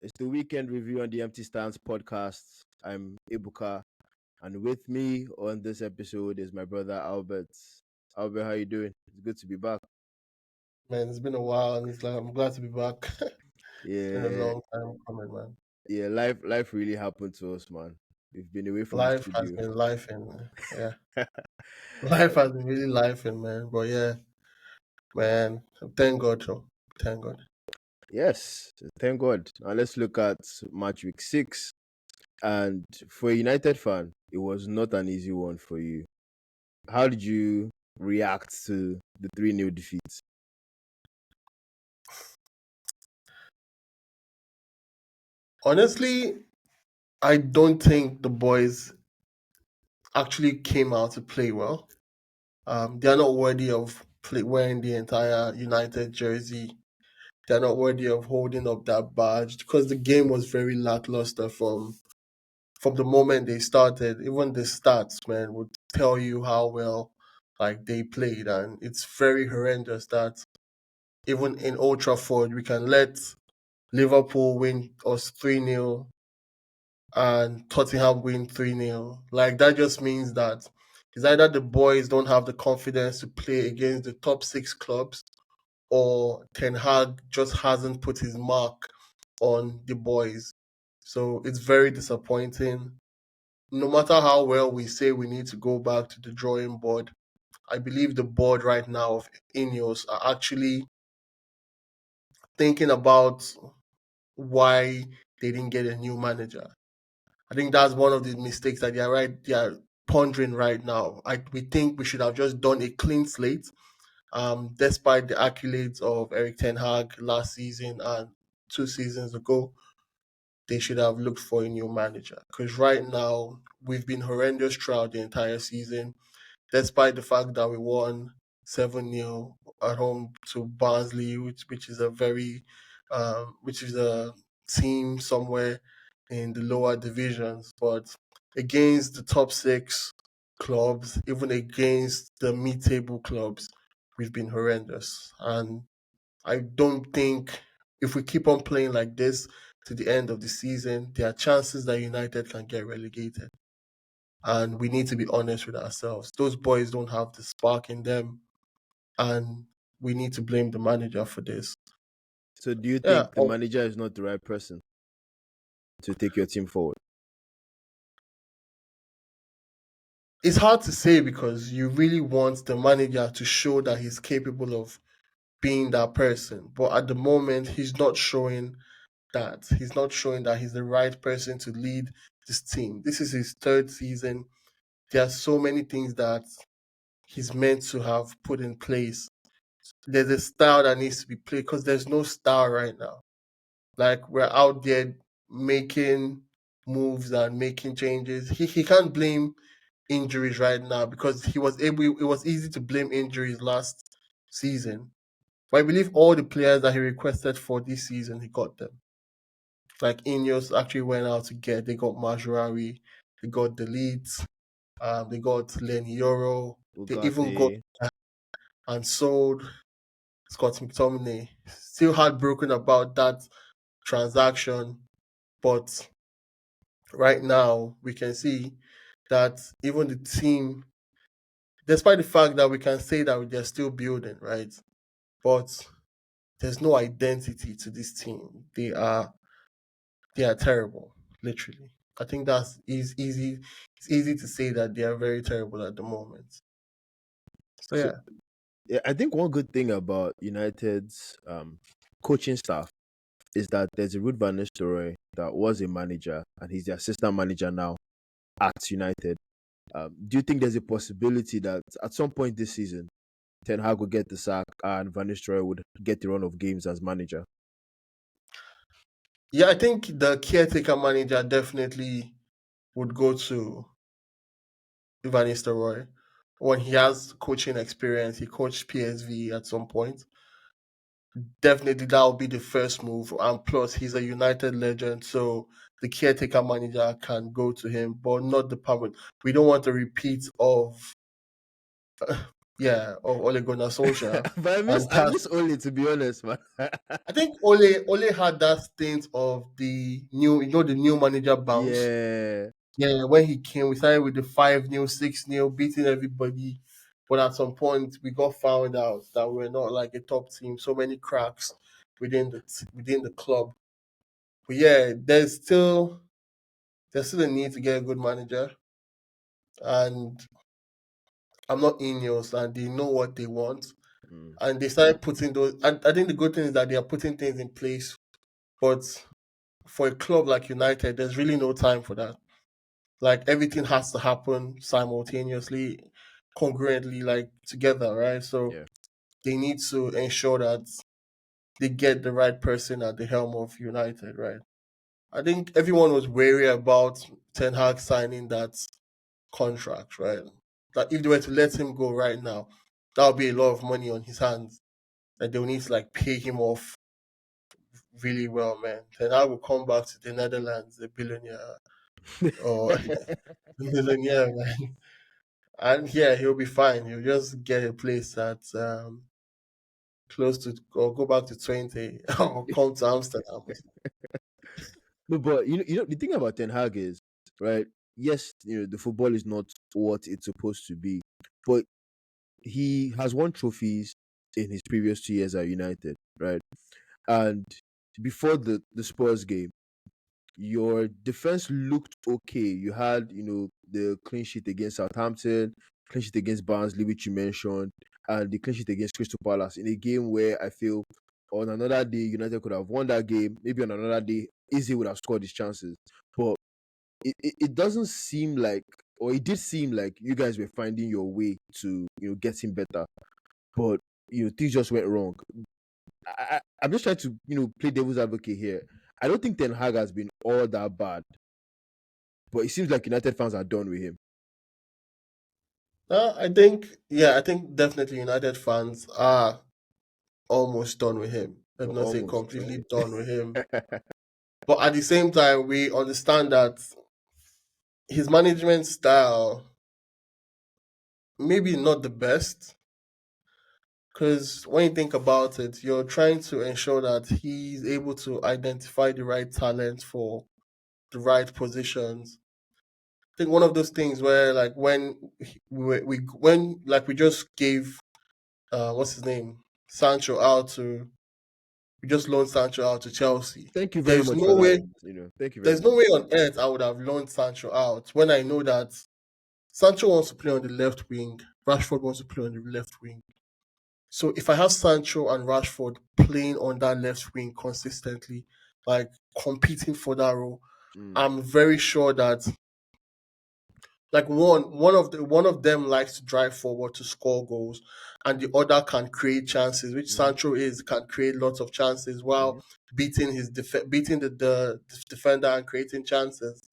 It's the weekend review on the Empty Stands podcast. I'm Ibuka, and with me on this episode is my brother Albert. Albert, how you doing? It's good to be back. Man, it's been a while, and it's like I'm glad to be back. It's been a Yeah, long time coming, man. yeah. Life really happened to us, man. We've been away from the Life has studio. been life, and yeah, life has been really life, and man. But yeah, man, thank God, though. Thank God. Yes, thank God. Now let's look at match week 6. And for a United fan, it was not an easy one for you. How did you react to the 3-0 defeat? Honestly, I don't think the boys actually came out to play well. They are not worthy of wearing the entire United jersey. They're not worthy of holding up that badge because the game was very lackluster from the moment they started. Even the stats, man, would tell you how well like they played, and it's very horrendous that even in Old Trafford we can let Liverpool win us 3-0 and Tottenham win 3-0. Like that just means that it's either the boys don't have the confidence to play against the top 6 clubs, or Ten Hag just hasn't put his mark on the boys. So it's very disappointing. No matter how well we say we need to go back to the drawing board, I believe the board right now of Ineos are actually thinking about why they didn't get a new manager. I think that's one of the mistakes that they are pondering right now. We think we should have just done a clean slate, despite the accolades of Erik Ten Hag last season and 2 seasons ago. They should have looked for a new manager because right now we've been horrendous throughout the entire season, despite the fact that we won 7-0 at home to Barnsley, which is a which is a team somewhere in the lower divisions. But against the top 6 clubs, even against the mid-table clubs, we've been horrendous. And I don't think if we keep on playing like this to the end of the season, there are chances that United can get relegated. And we need to be honest with ourselves. Those boys don't have the spark in them, and we need to blame the manager for this. So, do you Yeah, think the manager is not the right person to take your team forward? it's hard to say because you really want the manager to show that he's capable of being that person. But at the moment, he's not showing that. He's not showing that he's the right person to lead this team. This is his 3rd season. There are so many things that he's meant to have put in place. There's a style that needs to be played because there's no style right now. Like we're out there making moves and making changes. He can't blame injuries right now because it was easy to blame injuries last season. But I believe all the players that he requested for this season, he got them. Like Ineos actually went out to get. They got Majorari, they got Delete, they got Lenny Euro, they even got Ugarte. and sold Scott McTominay. Still heartbroken about that transaction, but right now we can see that even the team, despite the fact that we can say that they're still building, right? But there's no identity to this team. They are terrible, literally. I think that's easy. It's easy to say that they are very terrible at the moment. So So, yeah, yeah, I think one good thing about United's coaching staff is that there's a Ruud van Nistelrooy that was a manager and he's the assistant manager now at United. Do you think there's a possibility that at some point this season, Ten Hag would get the sack and Van Nistelrooy would get the run of games as manager? yeah. I think the caretaker manager definitely would go to Van Nistelrooy when he has coaching experience. He coached PSV at some point. Definitely, that will be the first move. And plus, he's a United legend, so the caretaker manager can go to him, but not the permanent. We don't want a repeat of yeah, of Ole Gunnar Solskjaer. But And I miss Ole, to be honest, man. I think Ole had that stint of the new, the new manager bounce. Yeah. Yeah, when he came, we started with the 5-0, 6-0, beating everybody. But at some point, we got found out that we're not like a top team. So many cracks within the club. But yeah, there's still a need to get a good manager, and I'm not Ineos, and they know what they want, Mm, and they started putting those. And I think the good thing is that they are putting things in place. But for a club like United, there's really no time for that. Like everything has to happen simultaneously, congruently, like together, right? So yeah. they need to ensure that they get the right person at the helm of United, right? I think everyone was wary about Ten Hag signing that contract, right? That if they were to let him go right now, that would be a lot of money on his hands. That they'll need to like pay him off really well, man. Then I will come back to the Netherlands, a billionaire or a millionaire, man. And yeah, he'll be fine. He'll just get a place that's close to, or go back to 20 or come to Amsterdam. No, but the thing about Ten Hag is, right? Yes, the football is not what it's supposed to be, but he has won trophies in his previous 2 years at United, right? And before the Spurs game, your defense looked okay. You had, the clean sheet against Southampton, clean sheet against Barnsley, which you mentioned, and the clean sheet against Crystal Palace in a game where I feel on another day United could have won that game. Maybe on another day, Izzy would have scored his chances. But it doesn't seem like, or it did seem like you guys were finding your way to, getting better. But things just went wrong. I'm just trying to, play devil's advocate here. I don't think Ten Hag has been all that bad, but it seems like United fans are done with him. I think definitely United fans are almost done with him. Let me not say Almost, completely right? done with him. But at the same time, we understand that his management style maybe not the best. Because when you think about it, you're trying to ensure that he's able to identify the right talent for the right positions. I think one of those things where, like, when we just gave what's his name, Sancho out to we just loaned Sancho out to Chelsea. Thank you very There's much for no that. way, Thank you very there's no much. way on earth I would have loaned Sancho out when I know that Sancho wants to play on the left wing, Rashford wants to play on the left wing. So if I have Sancho and Rashford playing on that left wing consistently, like competing for that role, Mm, I'm very sure that like one of them likes to drive forward to score goals, and the other can create chances, which mm, Sancho is can create lots of chances while mm, beating the defender and creating chances.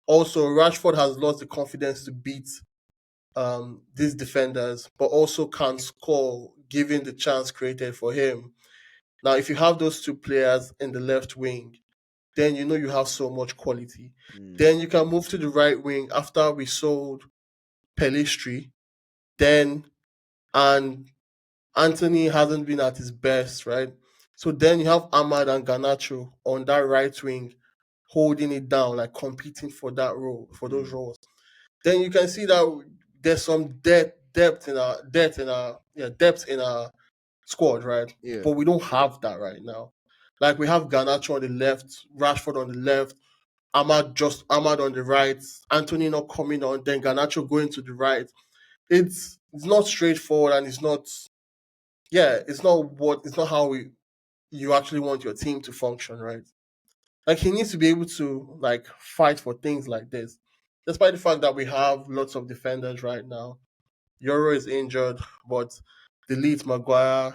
Also, Rashford has lost the confidence to beat these defenders, but also can score given the chance created for him. Now, if you have those two players in the left wing, then you know you have so much quality. mm, Then you can move to the right wing after we sold Pelistri. Then and Anthony hasn't been at his best, right? So then you have Ahmad and Ganacho on that right wing, holding it down, like competing for that role, for those mm. roles. Then you can see that there's some depth in our squad, right? Yeah. But we don't have that right now. Like we have Garnacho on the left, Rashford on the left, Ahmad on the right, Anthony not coming on, then Garnacho going to the right. It's not straightforward, and it's not how you actually want your team to function, right? Like he needs to be able to like fight for things like this. Despite the fact that we have lots of defenders right now. Euro is injured, but Delete Maguire,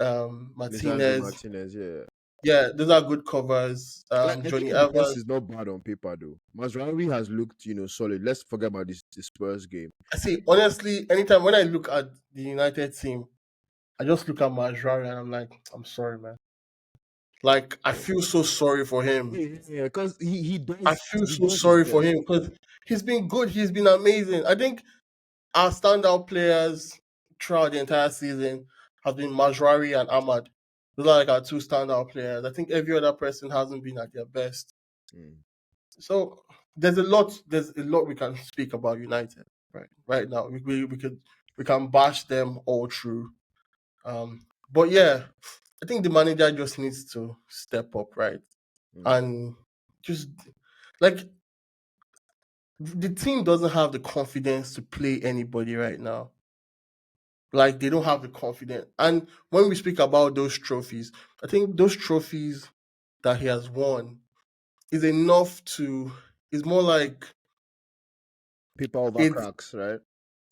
Lisandro Martinez. Martinez, yeah. Yeah, those are good covers. I think Johnny the defense Evans. is not bad on paper though. Mazraoui has looked, solid. Let's forget about this Spurs game. I see. Honestly, anytime when I look at the United team, I just look at Majrari and I'm like, I'm sorry, man. Like I feel so sorry for him. Yeah, because he I does feel he so does his sorry for best. him because he's been good. He's been amazing. I think our standout players throughout the entire season have been Majrari and Ahmad. Those are like our two standout players. I think every other person hasn't been at their best. Mm. So there's a lot we can speak about United right now. We can bash them all through. But yeah, I think the manager just needs to step up, right? Mm. And just like the team doesn't have the confidence to play anybody right now. Like they don't have the confidence. And when we speak about those trophies, I think those trophies that he has won is enough to. It's more like Paper over it's cracks, right?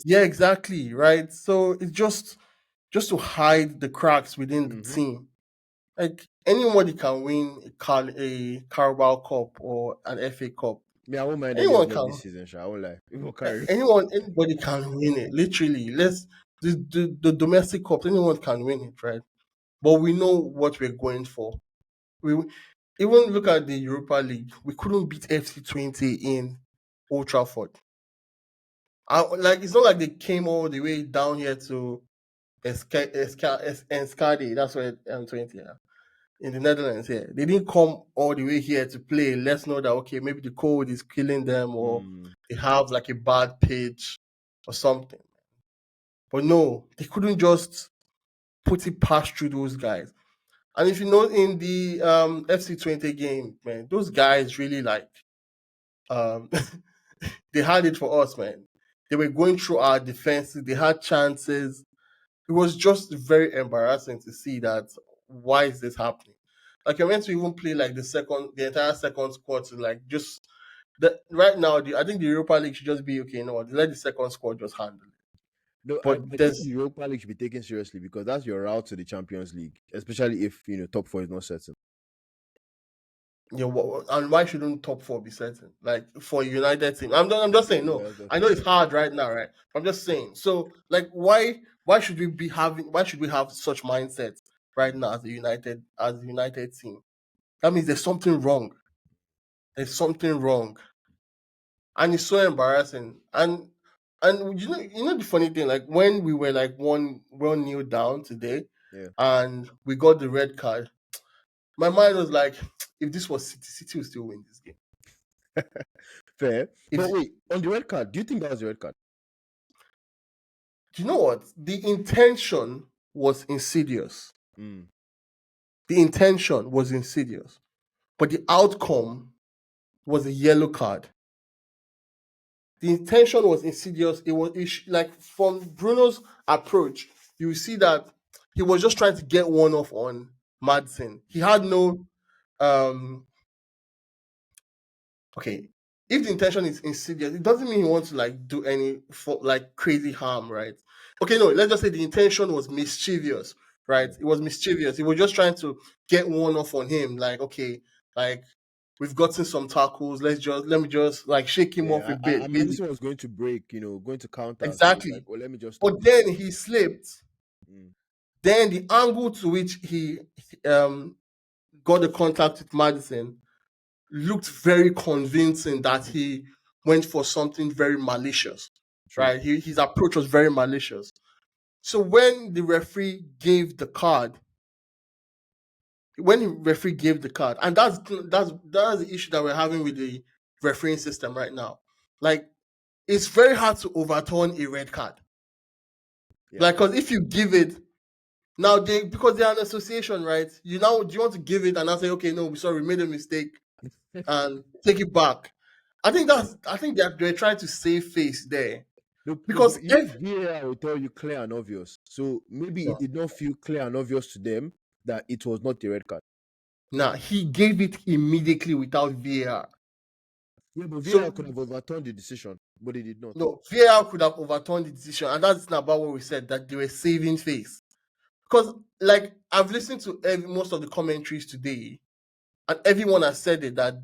yeah, exactly, right. So it's just to hide the cracks within the Mm-hmm. team. Like anybody can win a Carabao Cup or an FA Cup. Me, I won't mind any of Anyone them this can. season, sha. I won't lie. People carry. Anybody can win it. Literally, the domestic cups. Anyone can win it, right? But we know what we're going for. We even look at the Europa League. We couldn't beat FC20 in Old Trafford. Like it's not like they came all the way down here to Enschede. That's where M20 are in the Netherlands. Here, they didn't come all the way here to play. Let's know that okay, maybe the cold is killing them, or Mm. they have like a bad pitch or something. But no, they couldn't just put it past through those guys. And if you know in the FC20 game, man, those guys really like um they had it for us, man. They were going through our defenses, they had chances. It was just very embarrassing to see that why is this happening? Like you're meant to even play like the entire second squad to like just right now I think the Europa League should just be okay, you know what, let the second squad just handle it. No, But I think there's Europa League should be taken seriously because that's your route to the Champions League, especially if top four is not certain. and why shouldn't top four be certain? Like for a United team, I'm just saying no. Yeah, that's I know fair. it's hard right now, right? I'm just saying. So like, why should we be having? Why should we have such mindset right now as a United team? That means there's something wrong. There's something wrong, and it's so embarrassing. And the funny thing, like when we were like one nil down today, Yeah, and we got the red card, my mind was like, if this was City will still win this game. fair. If But wait, on the red card, do you think that was the red card? Do you know what? The intention was insidious. Mm. The intention was insidious, but the outcome was a yellow card. The intention was insidious. Like from Bruno's approach, you see that he was just trying to get one off on Madsen. He had no um okay. If the intention is insidious, it doesn't mean he wants to like do any like crazy harm, right? Okay, no, let's just say the intention was mischievous, right? Mm. It was mischievous. He was just trying to get one off on him, like okay, like we've gotten some tackles. Let me just like shake him off a Yeah, bit, basically. Madison was going to break, going to counter. So it's like, Exactly. well, let me just stop But this. then he slipped. Mm. Then the angle to which he um got the contact with Madison looked very convincing that he went for something very malicious, True. right? His approach was very malicious. So when the referee gave the card, and that's the issue that we're having with the refereeing system right now. Like it's very hard to overturn a red card. Yeah. Like, because if you give it now, because they're an association, right? Do you want to give it and I say, okay, no, sorry, we made a mistake and take it back? I think they're trying to save face there No, because but if VAR will tell you clear and obvious. So maybe it no, did not feel clear and obvious to them that it was not the red card. now he gave it immediately without VAR. Yeah, but VAR So could have overturned the decision, but it did not. no, VAR could have overturned the decision, and that's not about what we said that they were saving face. Because like I've listened to most of the commentaries today, and everyone has said it that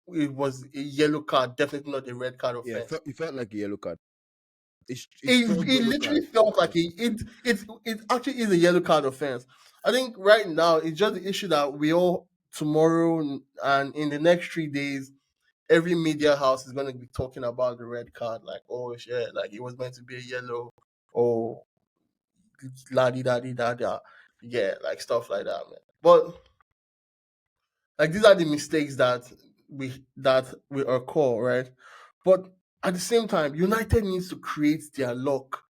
it was a yellow card, definitely not a red card Yeah, offense. it felt like a yellow card. It's strong It yellow literally card. felt like it actually is a yellow card offense. I think right now it's just the issue that we all tomorrow and in the next 3 days every media house is going to be talking about the red card, like, oh shit, like it was meant to be a yellow, oh la di da di da da, yeah, like stuff like that, man. But like these are the mistakes that we occur, right? But at the same time, United needs to create their luck.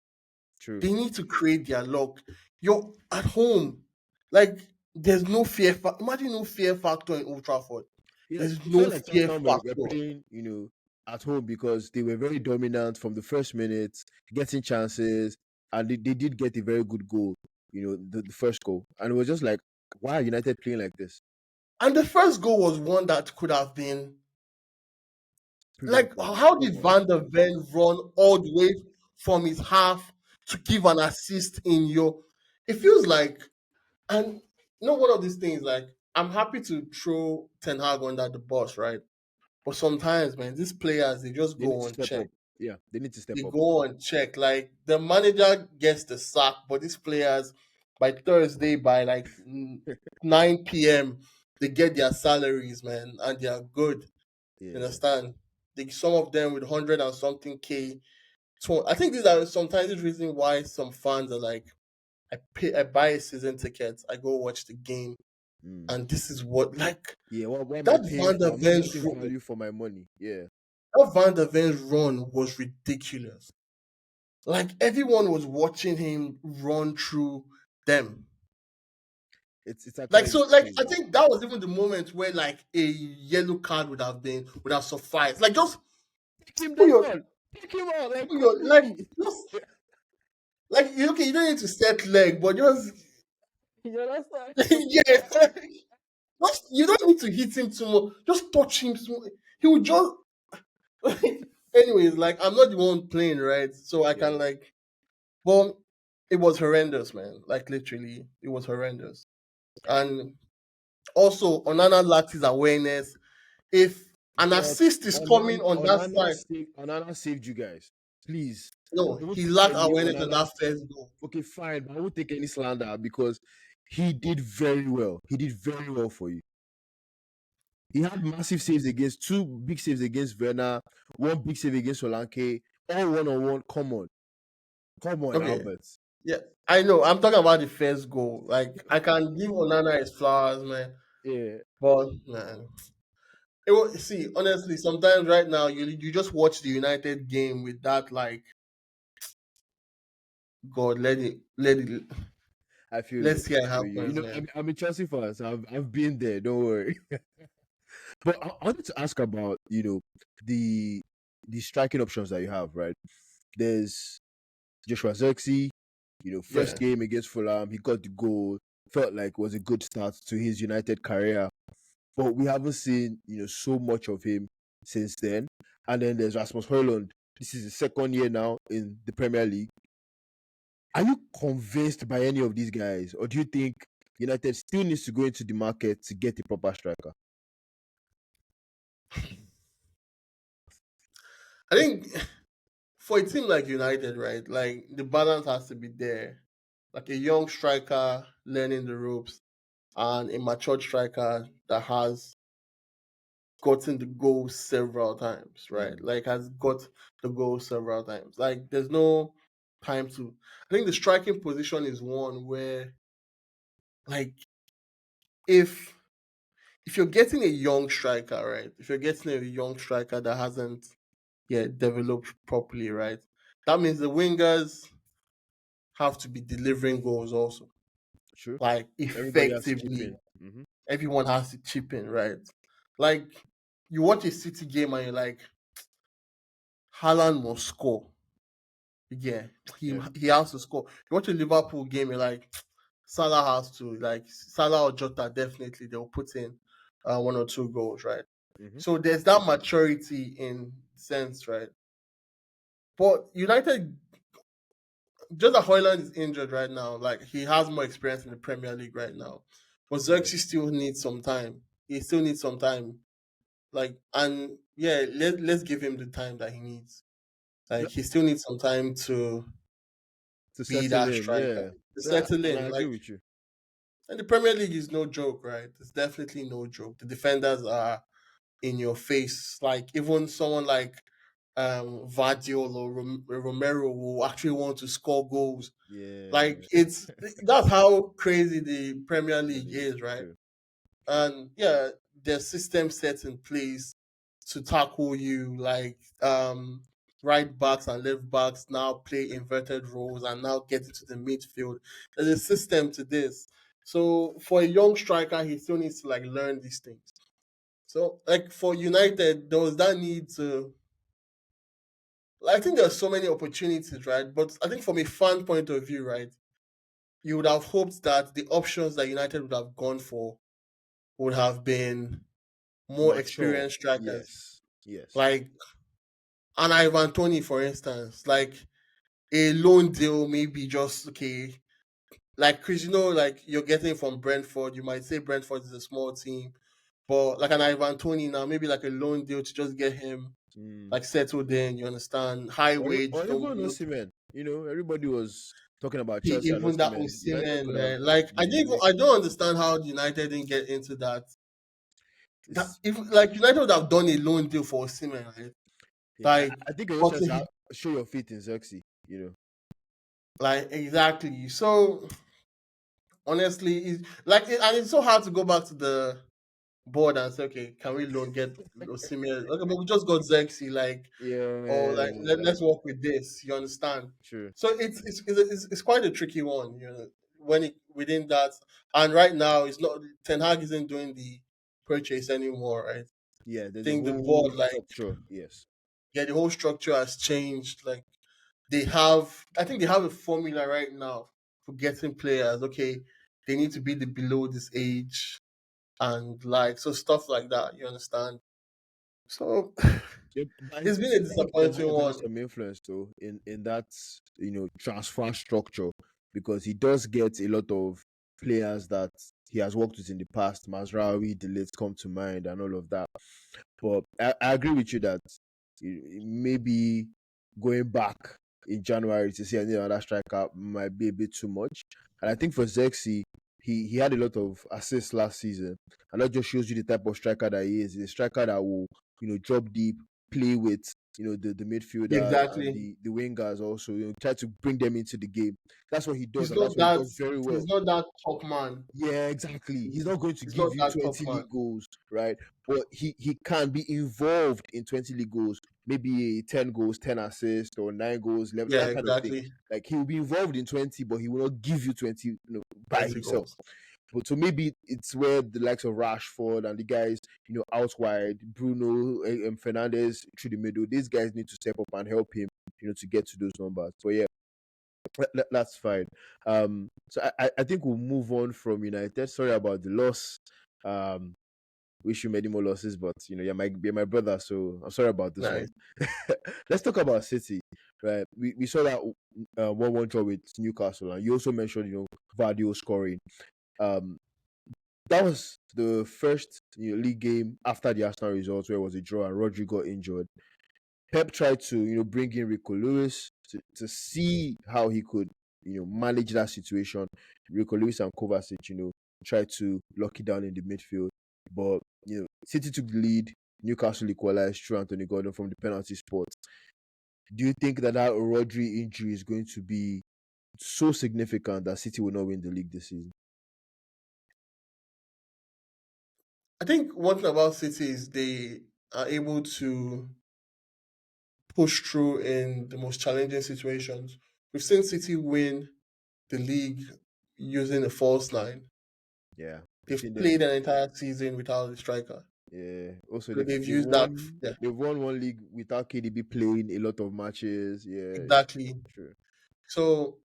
True. They need to create their luck. You're at home, like there's no fear. Imagine no fear factor in Old Trafford. Yeah, There's it no felt like fear Tottenham were factor. playing, at home because they were very dominant from the first minute, getting chances, and they did get a very good goal, the first goal. And it was just like, why are United playing like this? And the first goal was one that could have been like, Prevented. how Come did on. Van der Ven run all the way from his half to give an assist in your? It feels like, and one of these things, like, I'm happy to throw Ten Hag under the bus, right? But sometimes, man, these players, they just They need go to on step check. up. Yeah, they need to step They up. go on check. Like, the manager gets the sack, but these players, by Thursday, by like 9 p.m., they get their salaries, man, and they are good. You Yeah. understand? Some of them with 100 and something K. So I think these are sometimes the reason why some fans are like, I buy a season ticket, I go watch the game, Mm. and this is what, like, Yeah, what am I that paying Van der for? I'm not Ven's getting run, value for my money. Yeah. that Van der Ven's run was ridiculous. Like, everyone was watching him run through them. It's Like, actually so, like, I crazy. think that was even the moment where like a yellow card would have sufficed. Like, just Pick him put your down. Pick him up. Like, put your like quickly. just like, okay, you don't need to set leg, but just You understand? yeah. You don't need to hit him too much. Just touch him too. He will just. Anyways, like, I'm not the one playing, right? So I can Yeah. like. Well, it was horrendous, man. Like, literally, it was horrendous. And also, Onana lacked his awareness. If an But assist is coming on that side, Onana saved you guys. Please. no, I won't he take lacked any awareness on Onana. that first goal. Okay, fine, but I won't take any slander because he did very well. He did very well for you. He had massive saves against two big saves against Werner, one big save against Solanke, all one on one. Come on, Okay, Albert. yeah, I know. I'm talking about the first goal. Like, I can give Onana his flowers, man. Yeah, But man, see, honestly, sometimes right now you just watch the United game with that, like, God, I feel let's it. see how I it feel you. happens, I'm, man. I'm a Chelsea fan, so I've been there. Don't worry. But I wanted to ask about the the striking options that you have. Right, there's Joshua Zirkzee. First Yeah. game against Fulham, he got the goal. Felt like it was a good start to his United career, but we haven't seen so much of him since then. And then there's Rasmus Højlund. This is his second year now in the Premier League. Are you convinced by any of these guys, or do you think United still needs to go into the market to get a proper striker? I think for a team like United, right, like the balance has to be there. Like a young striker learning the ropes and a matured striker that has gotten the goal several times, right? Mm, Like, has got the goal several times. Like, there's no time to. I think the striking position is one where, like, if you're getting a young striker, right? If you're getting a young striker that hasn't yet developed properly, right? That means the wingers have to be delivering goals also. true. Like, Everybody has to chip effectively, in. everyone has to chip in, right? Like, you watch a City game and you're like, Haaland must score. Yeah, Yeah. he has to score. You watch a Liverpool game, you're like, Salah has to, like, Salah or Jota, definitely they'll put in one or two goals, right? hmm So there's that maturity in sense, right? But United, just that Højlund is injured right now, like, he has more experience in the Premier League right now. But Yeah. Zirkzee still needs some time. He still needs some time. Like, and yeah, let's give him the time that he needs. No, Like, he still needs some time to to be settle that in, striker, yeah. to Yeah, settle and I in. agree Like, with you. and the Premier League is no joke, right? It's definitely no joke. The defenders are in your face. Like even someone like Vardiol or Romero will actually want to score goals. Like Yeah, that's how crazy the Premier Premier League League. is, right? True. And yeah, there's system set in place to tackle you, like right backs and left backs now play inverted roles and now get into the midfield. There's a system to this. So for a young striker, he still needs to like learn these things. So like for United, there was that need to. I think there's so many opportunities, right? But I think from a fan point of view, right, you would have hoped that the options that United would have gone for would have been more Mature. experienced strikers, Yes. Yes. like an Ivan Tony, for instance, like a loan deal, maybe just okay. Like Chris, like you're getting from Brentford. You might say Brentford is a small team, but like an Ivan Tony now, maybe like a loan deal to just get him Mm. like settled in. You understand? High Or wage. Don't even look. Osimhen. Everybody was talking about Chelsea and Even that Osimhen. United Osimhen, could have, man. Like yeah, I don't understand how United didn't get into that. That it's, if like United would have done a loan deal for Osimhen, right? yeah. Like, I think it was but just show your feet in Zirkzee. like exactly. So honestly, and it's so hard to go back to the board and say, okay, can we loan get Osimhen? Okay, but we just got Zexi, like, or like Yeah, let's work with this. You understand? true. So it's quite a tricky one, when it within that. And right now, it's not Ten Hag isn't doing the purchase anymore, right? I Yeah, there's a think the whole board, like, structure. Yes. yeah, the whole structure has changed. Like I think they have a formula right now for getting players. Okay, they need to be below this age and like so stuff like that. You understand? So Yeah, but I it's been a still think Ten disappointing Hag has one. some influence though in that transfer structure because he does get a lot of players that he has worked with in the past. Mazraoui, Delete come to mind, and all of that. But I agree with you that maybe going back in January to see another striker might be a bit too much. And I think for Zexi, he had a lot of assists last season, and that just shows you the type of striker that he is. He's a striker that will drop deep, play with the midfielders and Exactly. the wingers also. Try to bring them into the game. That's what he does, He's and that's not what he that does very well. he's not that top man. Yeah, exactly. He's not going to He's give not you that top 20 man. league goals, right? But he can be involved in 20 league goals, maybe 10 goals, 10 assists, or 9 goals, 11, Yeah, that kind of thing. exactly. Like he will be involved in 20, but he will not give you 20, by 20 himself. goals. But so maybe it's where the likes of Rashford and the guys, out wide, Bruno Fernandes through the middle, these guys need to step up and help him, to get to those numbers. But yeah, that's fine. So I think we'll move on from United. Sorry about the loss. Um, wish you many more losses, but you're my brother, so I'm sorry about this Nice. one. Let's talk about City, right? We saw that 1-1 draw with Newcastle, and you also mentioned Vardio scoring. Um, that was the first league game after the Arsenal results where it was a draw and Rodri got injured. Pep tried to, bring in Rico Lewis to see how he could, manage that situation. Rico Lewis and Kovacic, tried to lock it down in the midfield. But, City took the lead. Newcastle equalized through Anthony Gordon from the penalty spot. Do you think that Rodri injury is going to be so significant that City will not win the league this season? I think one thing about City is they are able to push through in the most challenging situations. We've seen City win the league using a false nine. Yeah, we've They've seen them. played an entire season without a striker. Yeah. Also, So they've they've they've used that. won Yeah, they've won one league without KDB playing a lot of matches. Yeah, yeah, exactly. true. So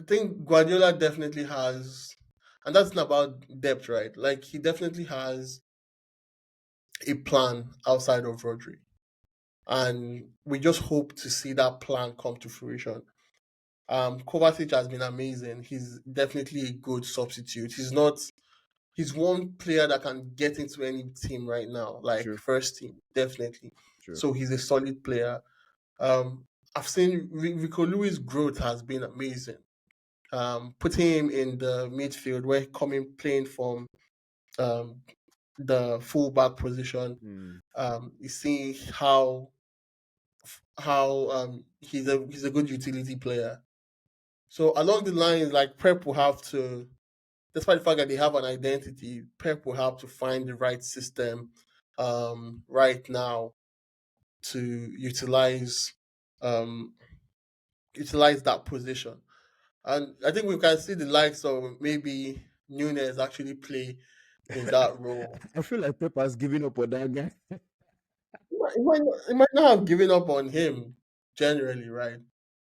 I think Guardiola definitely has, and that's not about depth, right? Like he definitely has a plan outside of Rodri, and we just hope to see that plan come to fruition. Kovacic has been amazing. He's definitely a good substitute. He's one player that can get into any team right now, like True, first team, definitely. true. So he's a solid player. Um, I've seen Rico Lewis' growth has been amazing. Putting him in the midfield, where coming playing from um, the fullback position. Mm. You see how he's a good utility player. So along the lines, like Pep will have to, despite the fact that they have an identity, Pep will have to find the right system right now to um, utilize that position. And I think we can see the likes of maybe Nunes actually play in that role. I feel like Pep has given up on that guy. He might not have given up on him generally, right?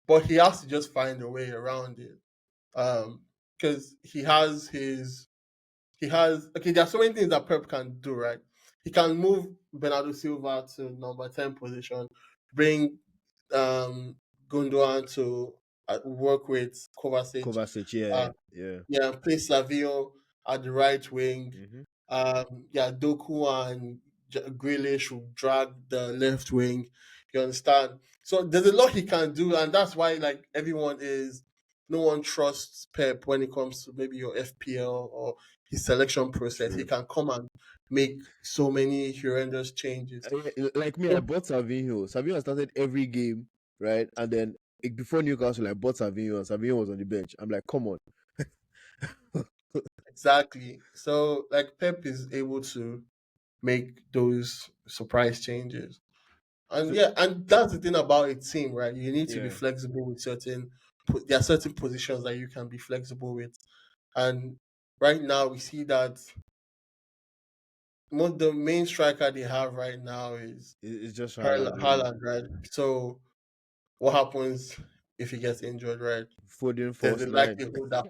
But he has to just find a way around it. Because he has okay. There are so many things that Pep can do, right? He can move Bernardo Silva to number 10 position, bring um Gundogan to work with Kovacic, Kovacic, yeah, uh, yeah. yeah, play Savio at the right wing. Hmm. Yeah, Doku and Grealish will drag the left wing. You understand? So there's a lot he can do, and that's why like no one trusts Pep when it comes to maybe your FPL or his selection process. He True. can come and make so many horrendous changes. Like me, I bought Savinho. Savinho started every game, right? And then before Newcastle, I bought Savinho, and Savinho was on the bench. I'm like, come on. Exactly. So like Pep is able to make those surprise changes. And So yeah, and that's the thing about a team, right? You need to be yeah, flexible with there are certain positions that you can be flexible with. And right now we see that the main striker they have right now is it's just Haaland, really. Haaland, right? So what happens if he gets injured, right? Foden There's false a nine. likelihood that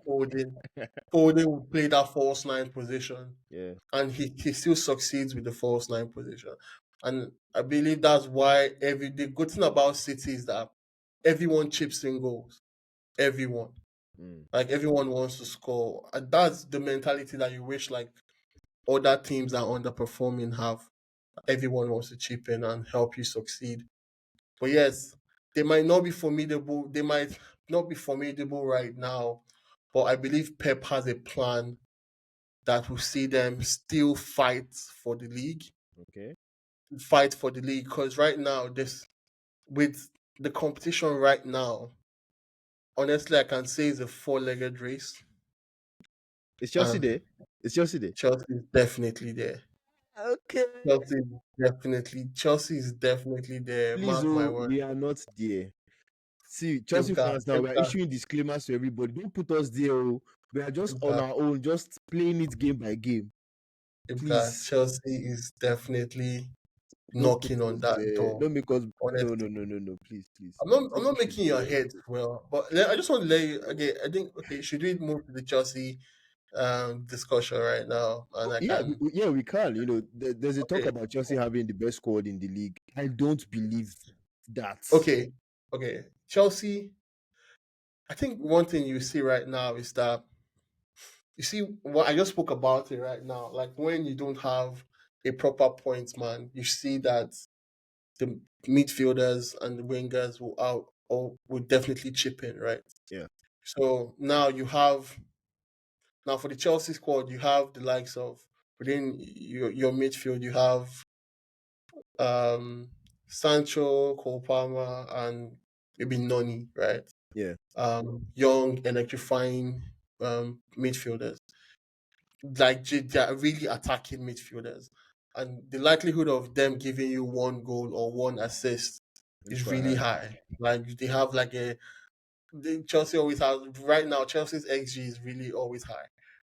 Foden will play that false nine position, Yeah. and he still succeeds with the false nine position. And I believe that's why the good thing about City is that everyone chips in goals. Everyone. Mm. Like everyone wants to score. And that's the mentality that you wish like other teams that are underperforming have. Everyone wants to chip in and help you succeed. But yes, they might not be formidable. They might not be formidable right now. But I believe Pep has a plan that will see them still Okay. fight for the league. Because right now, this with the competition right now, honestly, I can say it's a four-legged race, Is Chelsea and there? Is Chelsea there? Chelsea is definitely there. Okay. Chelsea is definitely there. Please, Mark my oh, word. we are not there. See, Chelsea Ibka, fans now, we are Ibka, issuing disclaimers to everybody. Don't put us there. Oh. We are just on Ibka, our own, just playing it game by game. Ibka. Please, Chelsea is definitely don't put knocking on us that there. door. Don't make us. No, no, Honestly, no, no, no. Please, please. I'm not Chelsea should making be your there. head swell, but I just want to let you. Okay, I think okay. Should we move to the Chelsea discussion right now? And I Yeah, can. yeah, we can. There's a talk Okay, about Chelsea having the best squad in the league. I don't believe that. okay, okay. Chelsea. I think one thing you see right now is that you see what I just spoke about it right now. Like when you don't have a proper point man, you see that the midfielders and the wingers will out or will definitely chip in, right? Yeah, So now for the Chelsea squad, you have the likes of within your midfield, you have Sancho, Cole Palmer, and maybe Noni, right? yeah. Young, electrifying midfielders. Like they are really attacking midfielders, and the likelihood of them giving you one goal or one assist It's is quite really high. high. Like they have like Chelsea always has right now. Chelsea's XG is really always high,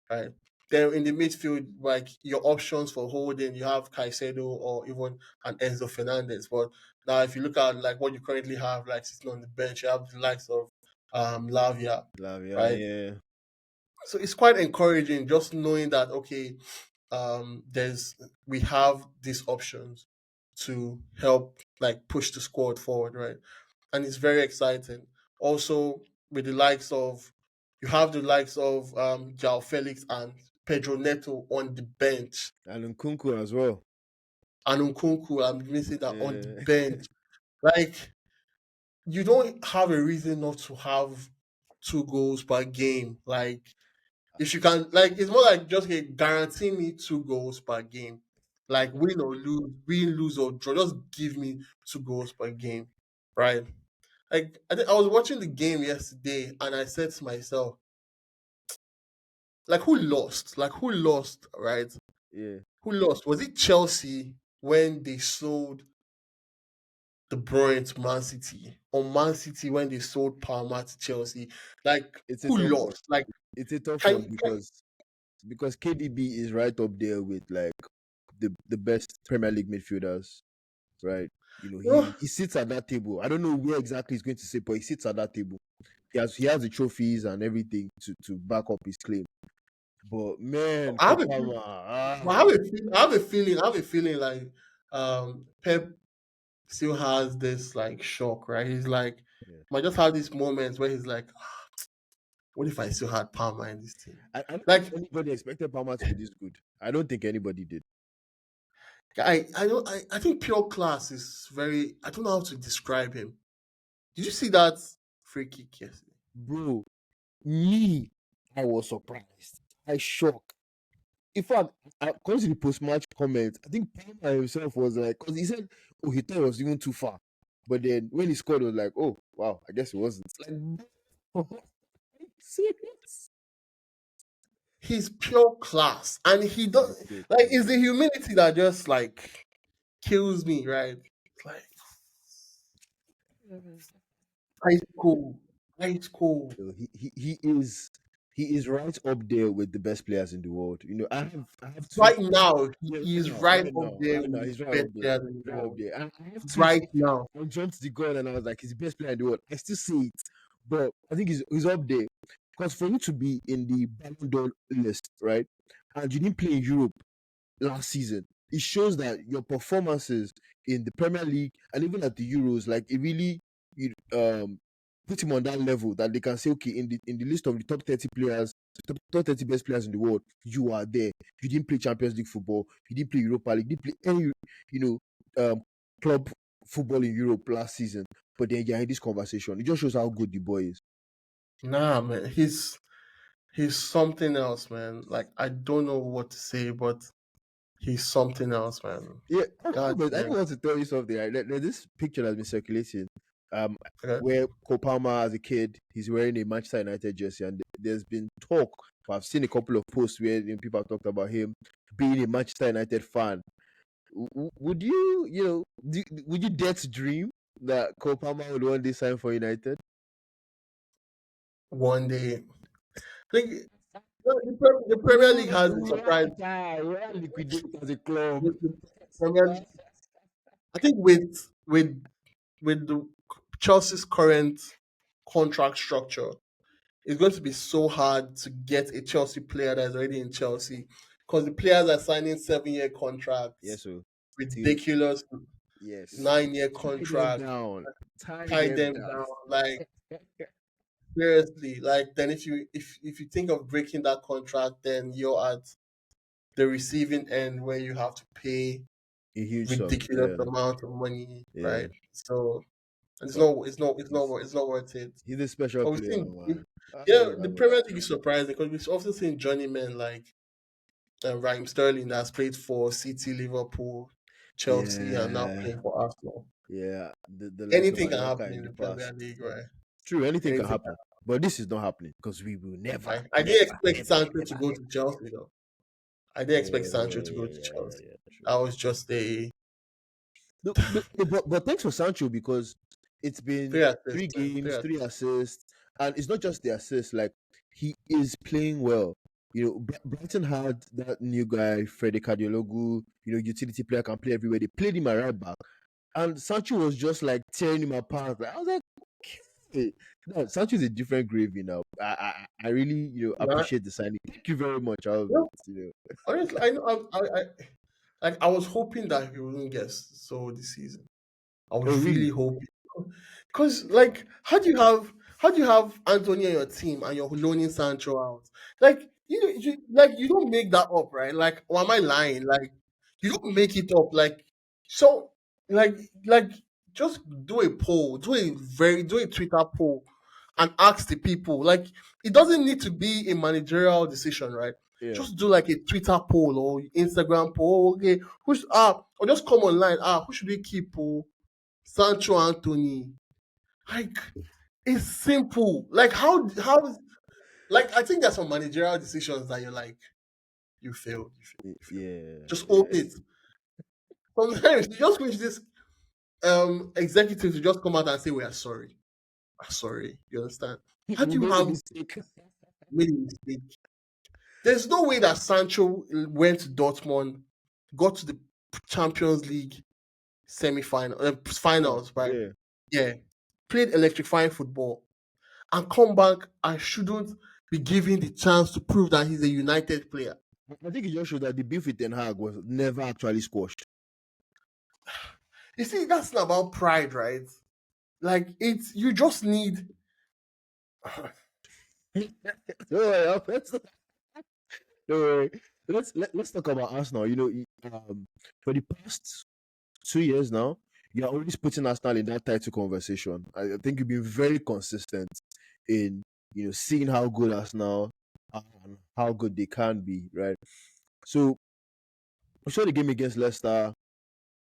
right? Then in the midfield, like your options for holding, you have Caicedo or even an Enzo Fernandez. But now, if you look at like what you currently have, like sitting on the bench, you have the likes of Lavia, Lavia, right? yeah. So it's quite encouraging just knowing that okay, there's we have these options to help like push the squad forward, right? And it's very exciting. Also, with the likes of you have the likes of Jao Felix and Pedro Neto on the bench, And Nkunku as well. and Nkunku, I'm missing that on the Yeah. bench. Like you don't have a reason not to have two goals per game. Like if you can, like it's more like just guarantee me two goals per game. Like win, lose or draw. Just give me 2 goals per game, right? Like I was watching the game yesterday, and I said to myself, like who lost? Like who lost, right? Yeah, Who lost? Was it Chelsea when they sold De Bruyne to Man City, or Man City when they sold Palmer to Chelsea? Like it's a who tough one. lost? Like It's a tough one can because KDB is right up there with like the best Premier League midfielders, right? You know, you know, he sits at that table. I don't know where exactly he's going to sit, but he sits at that table. He has the trophies and everything to back up his claim. But man, I have a Kopama, I have a feeling like Pep still has this like shock, right? He's like yeah. might just have these moments where he's like, what if I still had Palmer in this team? I don't think Like anybody expected Palmer to be this good. I don't think anybody did, I think pure class is very I don't know how to describe him. Did you see that free kick yesterday? bro. Me, I was surprised. I shocked. In fact, according to the post-match comment, I think Palmer himself was like, because he said, "Oh, he thought it was even too far," but then when he scored, it was like, "Oh, wow, I guess it wasn't." Like, are you serious? He's pure class, and he He's does pure like class. it's the humility that just like kills me, right? Like high school, high school. You know, he is right up there with the best players in the world. You know, I have two. Right now, Yeah, right he's now, right right up now, there right with now, the he's right best up there. players in He's the right up world. there. And I have tweets. Right now. I jumped to the gun and I was like, he's the best player in the world. I still say it, but I think he's up there because for you to be in the Ballon d'Or list, right? And you didn't play in Europe last season. It shows that your performances in the Premier League and even at the Euros, like it really you put him on that level that they can say, okay, in the list of the top 30 players, top 30 best players in the world, you are there. You didn't play Champions League football, you didn't play Europa League, you didn't play any club football in Europe last season, but then you're in this conversation. It just shows how good the boy is. Nah, man, he's something else, man. Like I don't know what to say, but he's something else, man. Yeah, God but I damn. just want to tell you something. Right? There's this picture that's been circulating, um, Okay. where Kopama as a kid he's wearing a Manchester United jersey, and there's been talk. I've seen a couple of posts where people have talked about him being a Manchester United fan. Would would you dare to dream that Kopama would one day sign for United? One day. I think the Premier League You has a you surprise. you are liquidated as a club. The Premier League, I think with the Chelsea's current contract structure, it's going to be so hard to get a Chelsea player that's already in Chelsea because the players are signing 7-year Yes, contracts, so till ridiculous yes, 9-year tie them contract, down, tie tie them them down. down. Like seriously, like then if you think of breaking that contract, then you're at the receiving end where you have to pay A huge sum. ridiculous Yeah, amount of money, yeah. right? So But he's it's not worth it. he's a special But we player, think, man. I yeah, love the Arne Premier League Slot. is surprising because we've often seen journeymen like Raheem Sterling that's played for City, Liverpool, Chelsea, and now Yeah, playing for Arsenal. yeah. The likes of Anything can Anelka happen in in the the Premier past. League, right? True, anything can Anything can happen. But this is not happening because we will never, happen. I didn't never, expect ever, Sancho to ever. go to Chelsea though. I didn't expect Yeah, Sancho yeah, to go yeah, to yeah, yeah, Chelsea. yeah. True. That was just a But thanks for Sancho because it's been three assists, three man. Three games, three assists. assists, and it's not just the assists. Like he is playing well. You know, Brighton had that new guy, Freddy Cardiologu. You know, utility player can play everywhere. They played him at right back, and Sancho was just like tearing him apart. Like, I was like, okay, no, Sancho is a different gravy now. I really Yeah, appreciate the signing. Thank you very much, yeah. Albert. Honestly, I know. Like I was hoping that he wouldn't get sold this season. I Oh was really really? hoping because, like, how do you have Anthony on your team and you're loaning Sancho out? Like, you don't make that up, right? Like, or am I lying? Like, you don't make it up. Like, so, like, just do a poll, do a Twitter poll, and ask the people. Like, it doesn't need to be a managerial decision, right? Yeah. Just do like a Twitter poll or Instagram poll. Okay, or just come online. Who should we keep? Oh, Sancho Anthony. Like it's simple. Like like I think there's some managerial decisions that you're like, you failed, you failed. Yeah. Just own it. Sometimes you just wish this executive to just come out and say we are sorry. We're sorry. You understand? How We do you made a have mistake. made a mistake? There's no way that Sancho went to Dortmund, got to the Champions League semi-final, Final. finals, right? Yeah. Yeah, played electrifying football, and come back and shouldn't be given the chance to prove that he's a United player. I think it just showed that the beef with Ten Hag was never actually squashed. You see, that's not about pride, right? Like it's you just need. Don't worry, don't worry. Let's talk about Arsenal. For the past 2 years now, you're always putting Arsenal in that title conversation. I think you've been very consistent in seeing how good Arsenal are and how good they can be, right? So we saw the game against Leicester,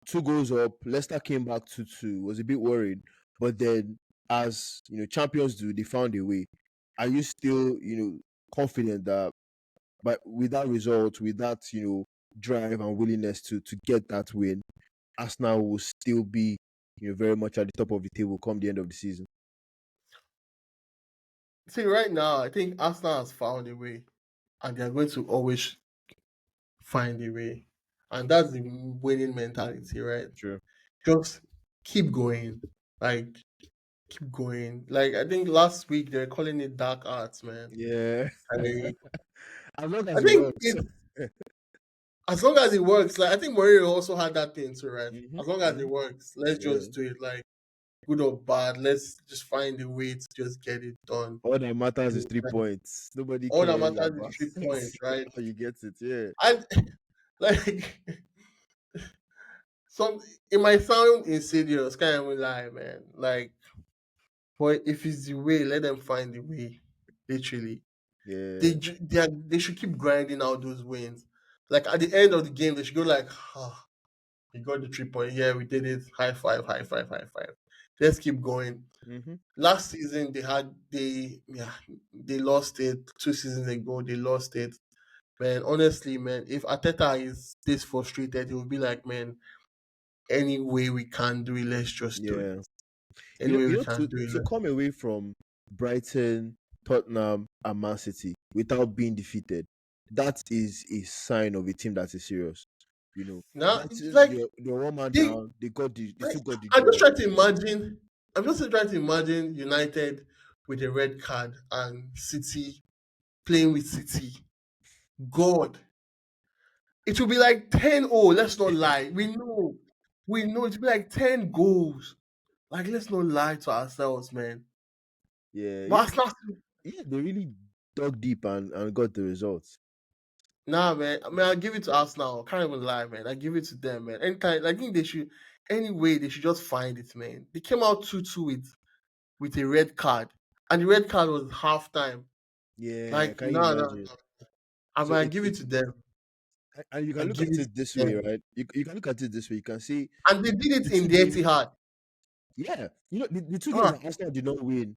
2 goals up. Leicester came back 2-2. Was a bit worried, but then as champions do, they found a way. Are you still confident that, but with that result, with that drive and willingness to get that win, Arsenal will still be very much at the top of the table come the end of the season? See, right now, I think Arsenal has found a way, and they're going to always find a way, and that's the winning mentality, right? Sure. Just keep going, like keep going. Like I think last week they're calling it dark arts, man. Yeah. I, As long I as it think works. it as long as it works. Like I think Mourinho also had that thing too, right? As long as Hmm. it works, let's Yeah. just do it. Like good or bad, let's just find a way to just get it done. All that matters is And, 3 points. Nobody all that cares matters is about 3 points, right? how you get it. Yeah. And like some it might sound insidious, can't even lie, man. Like, but if it's the way, let them find the way. Literally, Yeah. they should keep grinding out those wins. Like at the end of the game, they should go like, we got the 3 point. Yeah, we did it. High five, high five, high five. Let's keep going. Hmm. Last season they lost it. 2 seasons ago they lost it. Man, honestly, man, if Ateta is this frustrated, he will be like, man, any way we can do it, let's just do it. Yeah. Any way we can To do it. come away from Brighton, Tottenham, and Man City without being defeated, that is a sign of a team that is serious. Now, Brighton, like they're 1 man they, down. They like, still got the I'm just draw. trying to imagine. I'm just trying to imagine United with a red card and City playing with City. God, it will be like 10-0. Let's not lie. We know it will be like 10 goals. Like, let's not lie to ourselves, man. Yeah, But Arsenal, they really dug deep and got the results. nah, man. I mean, I'll give it to Arsenal. I can't even lie, man. I give it to them, man. Anytime, I think they should, anyway, they should just find it, man. They came out 2-2 with a red card, and the red card was halftime. Yeah, Like, can you no, no, imagine? I So mean, I give it to them. and you I can look give at it it this to way, them. right? You can look at it this way. You can see And they did the it in two the games. Etihad. Yeah, the two games Ah, that Arsenal did not win,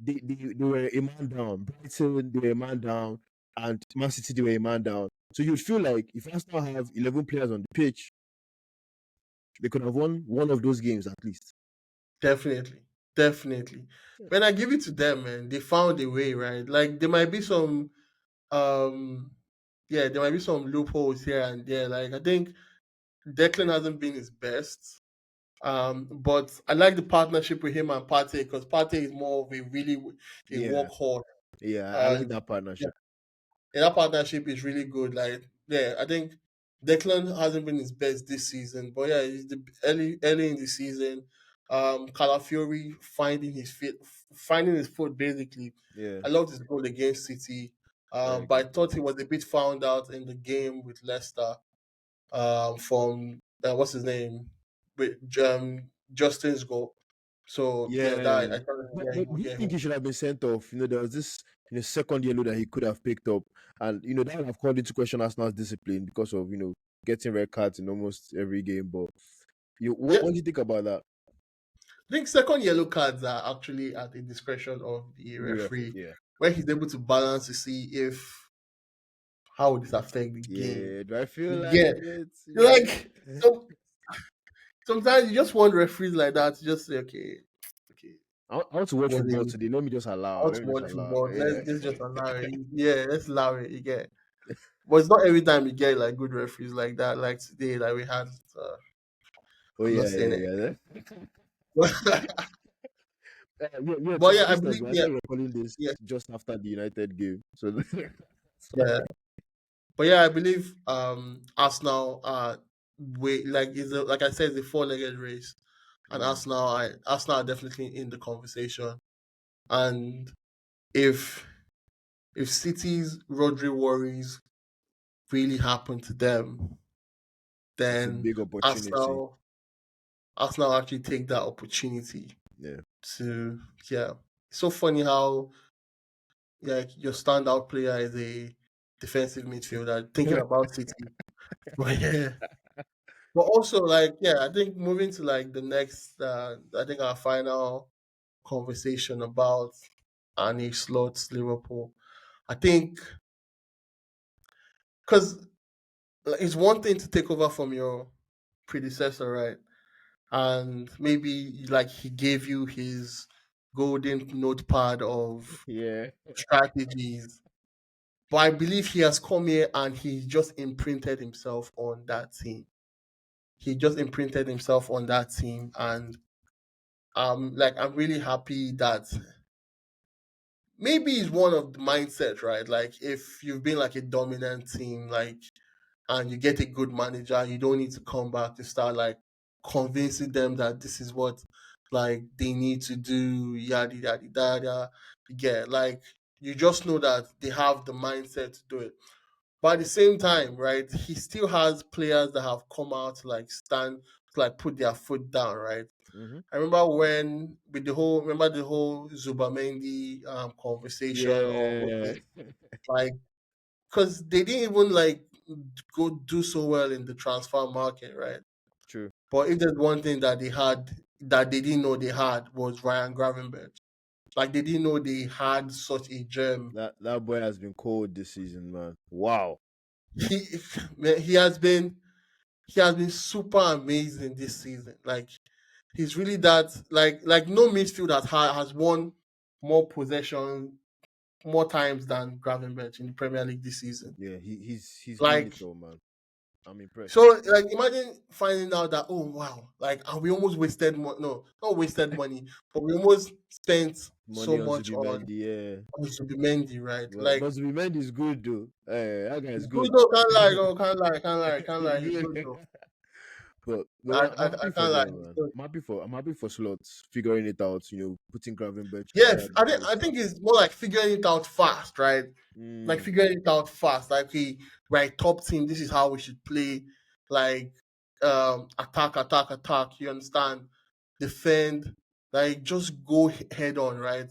they were a man down. Brighton, they were a man down, and Man City, they were a man down. So you'd feel like if Arsenal have 11 players on the pitch, they could have won one of those games at least. definitely. Definitely. Yeah. When I give it to them, man, they found a way, right? Like, there might be some, um, yeah, there might be some loopholes here and there. Like, I think Declan hasn't been his best. But I like the partnership with him and Partey because Partey is more of a Yeah, workhorse. yeah, I like And that yeah, partnership. that partnership is really good. Like, yeah, I think Declan hasn't been his best this season, but yeah, he's the early in the season. Calafiori finding his foot basically. Yeah, I loved his goal against City. very But good. I thought he was a bit found out in the game with Leicester. From what's his name, with Justin's goal. So yeah, that Yeah, I thought but do you yeah, think he should have been sent off? There was this second yellow that he could have picked up, and that would have called into question Arsenal's discipline because of getting red cards in almost every game. But Yeah, what do you think about that? I think second yellow cards are actually at the discretion of the The referee, referee, yeah, where he's able to balance to see if how would this affect the game. yeah. Do I feel You like get it? like sometimes you just want referees like that to just say, okay, okay, I want to watch what football they today. Let me just I allow. want Let to me just watch allow. football. Yeah. Let's just allow it. Yeah, let's allow it. You get, but it's not every time you get like good referees like that. Like today, like we had. Oh I'm not yeah, saying yeah, it, yeah. Yeah, to but my yeah, I listeners, believe man, I yeah, thought you were calling this yeah, just after the United game. So yeah. But yeah, I believe Arsenal way like like I said, it's a four-legged race, and mm, Arsenal are definitely in the conversation. And if City's Rodri worries really happen to them, it's a then big opportunity. Arsenal Arsenal actually take that opportunity Yeah. to yeah. It's so funny how like your standout player is a defensive midfielder thinking about City. But yeah. But also like yeah, I think moving to like the next I think our final conversation about Arne Slot's Liverpool. I think because it's one thing to take over from your predecessor, right? And maybe like he gave you his golden notepad of Yeah. strategies. But I believe he has come here and he just imprinted himself on that team. He just imprinted himself on that team, and like I'm really happy that maybe it's one of the mindset, right? Like if you've been like a dominant team, like and you get a good manager, you don't need to come back to start like convincing them that this is what like they need to do, yada yada yada. You get like you just know that they have the mindset to do it. But at the same time, right, he still has players that have come out to like stand to like put their foot down, right? Hmm. I remember when with the whole remember the whole Zubamendi conversation or what Yeah. like because they didn't even like go do so well in the transfer market, right? True. But if there's one thing that they had that they didn't know they had was Ryan Gravenberch. Like they didn't know they had such a gem. That boy has been cold this season, man. Wow. He man, he has been super amazing this season. Like he's really that like no midfield has won more possession more times than Gravenberch in the Premier League this season. Yeah, he's doing Like it all, man. I'm so, impressed. like, imagine finding out that oh wow, like we almost wasted no, not wasted money, but we almost spent so Money on much Zubimendi, yeah. on Zubimendi, right? But Zubimendi is good though. That guy is It's good good. though, can't lie, oh, can't lie, He's he's good. good though. But I, I'm I, happy I for can't lie, them, he's man. good. I'm happy for Slots figuring it out. Putting Gravenberch Yeah, inside I because think it's more like figuring it out fast, right? Like mm, figuring it out fast. Like we right top team, this is how we should play. Like attack, attack, attack. You understand? Defend. Like just go head on, right?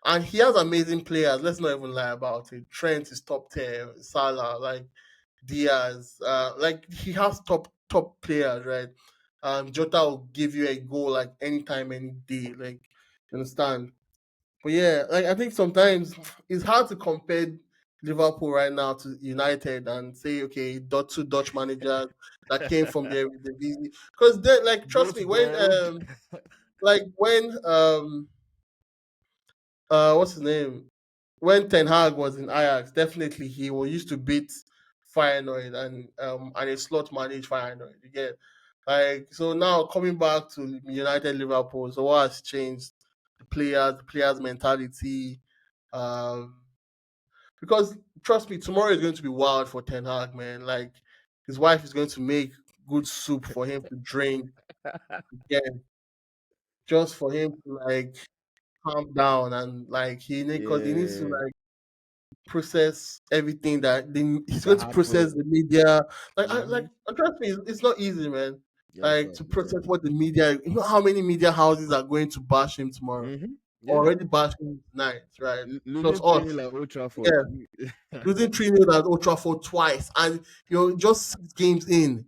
And he has amazing players. Let's not even lie about it. Trent is top tier. Salah, like Diaz, like he has top players, right? Jota will give you a goal like anytime, any day. Like you understand? But yeah, like I think sometimes it's hard to compare Liverpool right now to United and say, okay, two Dutch managers that came from there with the Eredivisie. Because then, like, trust both me, of them. when what's his name? When Ten Hag was in Ajax, definitely he was used to beat Feyenoord and a slot managed Feyenoord. You get like so now coming back to United Liverpool. So what has changed? The players' mentality. Um, because trust me, tomorrow is going to be wild for Ten Hag, man. Like his wife is going to make good soup for him to drink again, just for him to like calm down and like because he needs to Yeah, like process everything that he's that going to process happened. the media. Hmm. Trust me, it's not easy, man. Yeah, it's Like not. to It's not. process what the media, how many media houses are going to bash him tomorrow. Hmm. Yeah. already bashing tonight, right? Plus Losing us. 3-0 at Old Trafford. Yeah. Losing 3-0 at Old Trafford twice. And you're just 6 games in.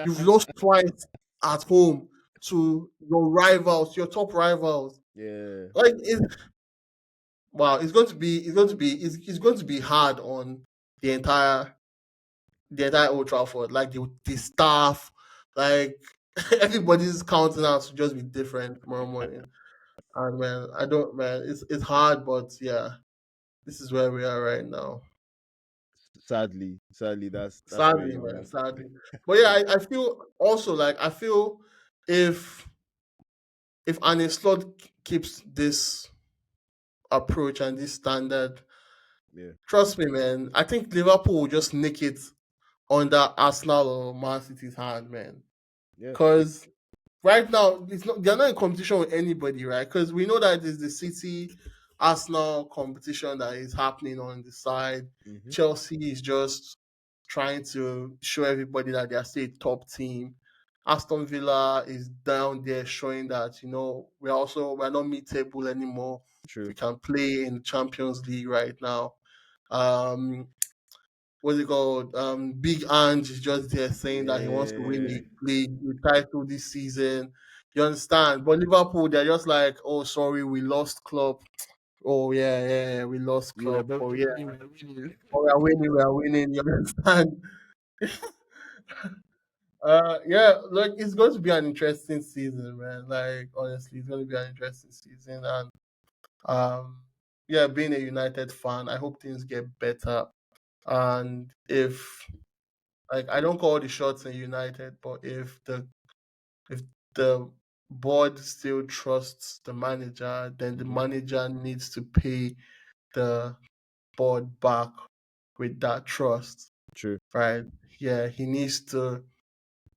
You've lost twice at home to your rivals, your top rivals. Yeah. Like wow, it's going to be hard on the entire Old Trafford. Like the staff, like everybody's countenance will just be different tomorrow morning. And man, I don't man, it's hard, but yeah, this is where we are right now. Sadly, that's where Sadly, you man, are. sadly. But yeah, I feel also like I feel if Arne Slot keeps this approach and this standard, Yeah. trust me, man, I think Liverpool will just nick it under Arsenal or Man City's hand, man. Yeah. Because right now, they're not in competition with anybody, right? Because we know that it's the City Arsenal competition that is happening on the side. Hmm. Chelsea is just trying to show everybody that they are still a top team. Aston Villa is down there showing that we're not mid table anymore. True. We can play in the Champions League right now. Um, what's it called? Big Ange is just there saying that he wants to win Yeah. a league, the title this season. You understand? But Liverpool, they're just like, oh, sorry, we lost club. Oh yeah, we lost Yeah, club. but Oh yeah, we're winning. oh we are winning. You understand? Yeah, like it's going to be an interesting season, man. Like honestly, it's going to be an interesting season, and yeah, being a United fan, I hope things get better. And if like I don't call the shots in United, but if the board still trusts the manager, then the Hmm. manager needs to pay the board back with that trust, True. right? Yeah, he needs to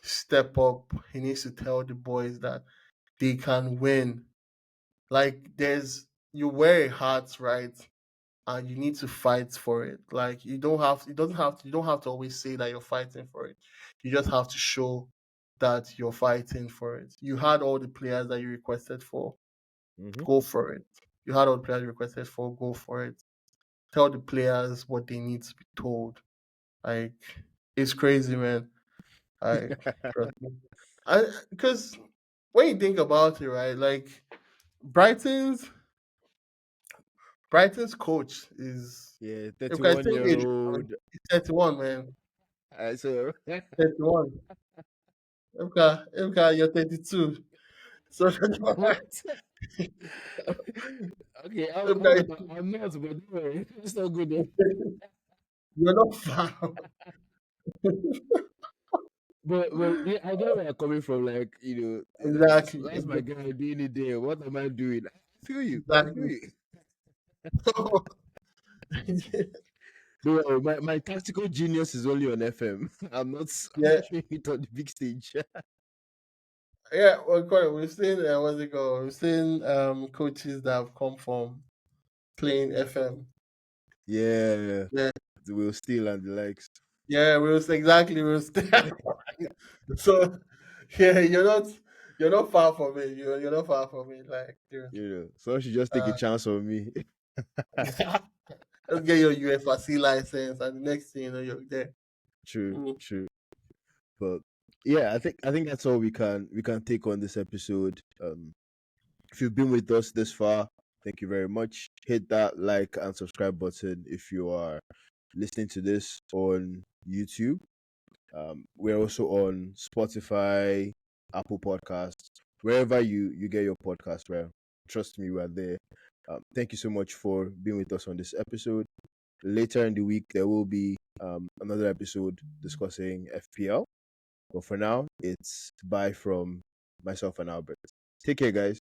step up. He needs to tell the boys that they can win. Like you wear a hat, right? And you need to fight for it. Like you don't have to always say that you're fighting for it. You just have to show that you're fighting for it. You had all the players that you requested for, Hmm. go for it. You had all the players you requested for, go for it. Tell the players what they need to be told. Like it's crazy, man. Like trust me. I Because when you think about it, right? Like Brighton's Brighton's coach is Yeah, okay, 31 same year age. I mean, old. he's 31, man. So 31. Okay, you're 32. So what? Okay, I'm okay, not. I'm not, but don't worry. It's not good. Though. you're not far. But yeah, I get where you're coming from. Like Exactly. that's my guy doing it there. What am I doing? I feel you. I feel Exactly. you. Don't worry, my tactical genius is only on FM. I'm Yeah, not showing it on the big stage. yeah. Well, Corey, we've seen what's it called? We've seen coaches that have come from playing FM. Yeah, Yeah, the Will Steele and the likes. yeah. We will stay. So yeah, you're not far from it. You're not far from it. Like seriously. So I should just take a Uh, chance on me. let's get your UFRC license, and the next thing you know, you're there. True, Mm. true. But yeah, I think that's all we can take on this episode. If you've been with us this far, thank you very much. Hit that like and subscribe button if you are listening to this on YouTube. We're also on Spotify, Apple Podcasts, wherever you get your podcast. Where trust me, we're there. Thank you so much for being with us on this episode. Later in the week, there will be another episode discussing FPL. But for now, it's bye from myself and Albert. Take care, guys.